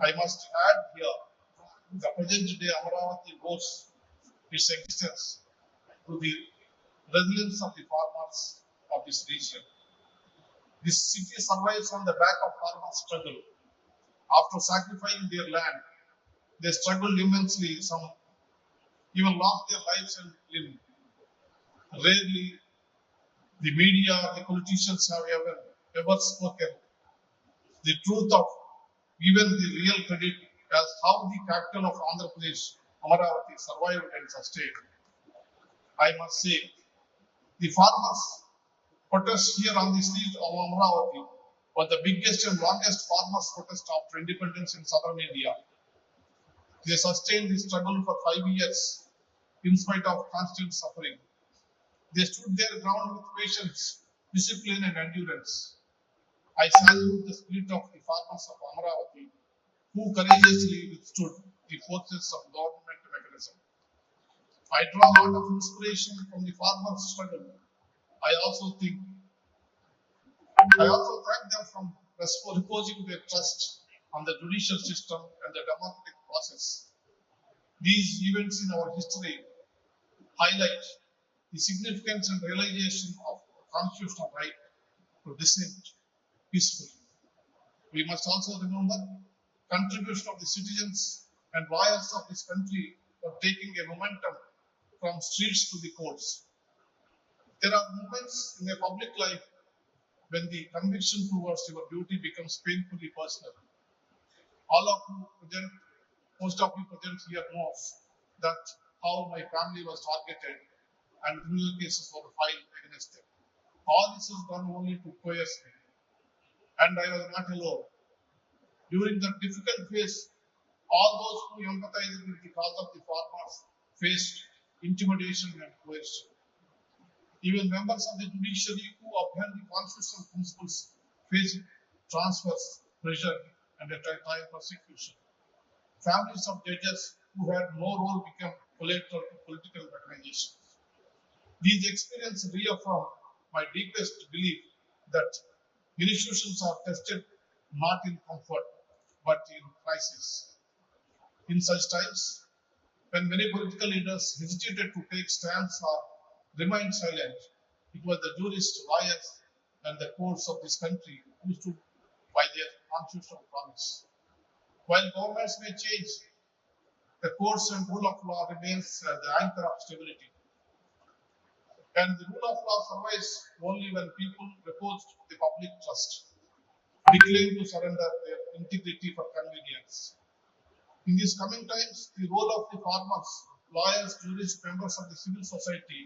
I must add here, the present day Amaravati owes its existence to the resilience of the farmers of this region. This city survives on the back of farmers' struggle. After sacrificing their land, they struggled immensely. Some even lost their lives and limb. Rarely the media, the politicians have ever spoken the truth of given the real credit as how the capital of Andhra Pradesh, Amaravati, survived and sustained. I must say, the farmers' protest here on the street of Amaravati was the biggest and longest farmers' protest after independence in southern India. They sustained the struggle for 5 years in spite of constant suffering. They stood their ground with patience, discipline, and endurance. I salute the spirit of the farmers of Amaravati who courageously withstood the forces of government mechanism. I draw a lot of inspiration from the farmers' struggle. I also think I also thank them for reposing their trust on the judicial system and the democratic process. These events in our history highlight the significance and realization of the constitutional right to dissent peacefully. We must also remember contribution of the citizens and lawyers of this country for taking a momentum from streets to the courts. There are moments in a public life when the conviction towards your duty becomes painfully personal. All of you present, most of you present here knows that how my family was targeted and criminal cases were filed against them. All this was done only to coerce me, and I was not alone. During the difficult phase, all those who empathized with the cause of the farmers faced intimidation and coercion. Even members of the judiciary who upheld the constitutional principles faced transfers, pressure, and at times persecution. Families of judges who had no role became collateral to political mechanization. These experiences reaffirm my deepest belief that institutions are tested not in comfort but in crisis. In such times, when many political leaders hesitated to take stands or remained silent, it was the jurists, lawyers, and the courts of this country who stood by their constitutional promise. While governments may change, the courts and rule of law remains the anchor of stability. And the rule of law survives only when people repose the public trust, decline to surrender their integrity for convenience. In these coming times, the role of the farmers, lawyers, jurists, members of the civil society